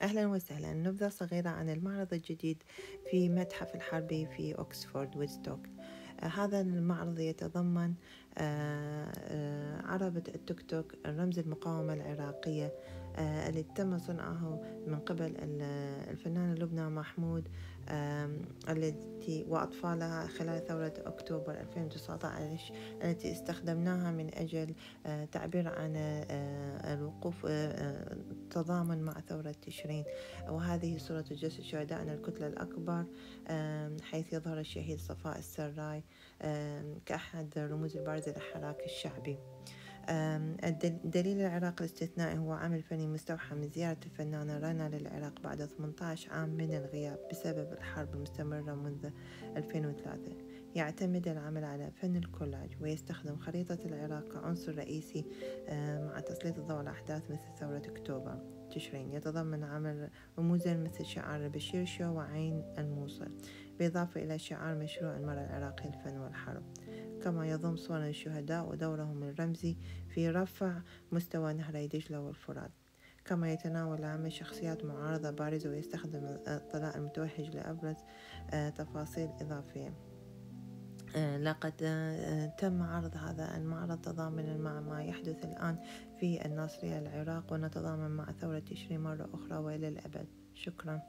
أهلا وسهلا. نبذة صغيرة عن المعرض الجديد في متحف الحربي في أكسفورد وودستوك. هذا المعرض يتضمن عربة التوك توك، رمز المقاومة العراقية، اللي تم صنعه من قبل الفنان اللبناني محمود، التي وأطفالها خلال ثورة أكتوبر 2019 التي استخدمناها من أجل تعبير عن الوقوف تضامن مع ثورة تشرين. وهذه صورة تجسد شهدائنا الكتلة الأكبر، حيث يظهر الشهيد صفاء السراي كأحد رموز البارزة للحراك الشعبي. الدليل العراق الاستثنائي هو عمل فني مستوحى من زيارة الفنانة رنا للعراق بعد 18 عام من الغياب بسبب الحرب المستمرة منذ 2003. يعتمد العمل على فن الكولاج ويستخدم خريطة العراق كعنصر رئيسي مع تسليط الضوء على أحداث مثل ثورة أكتوبر تشرين. يتضمن عمل رموزا مثل شعار بشير شو وعين الموصل، بالإضافة إلى شعار مشروع المرأة العراقي للفن والحرب. كما يضم صور الشهداء ودورهم الرمزي في رفع مستوى نهري دجلة والفرات. كما يتناول العمل شخصيات معارضة بارزة ويستخدم الطلاء المتوهج لأبرز تفاصيل إضافية. لقد تم عرض هذا المعرض تضامنا مع ما يحدث الآن في الناصرية العراق، ونتضامن مع ثورة تشرين مرة أخرى وإلى الأبد. شكرا.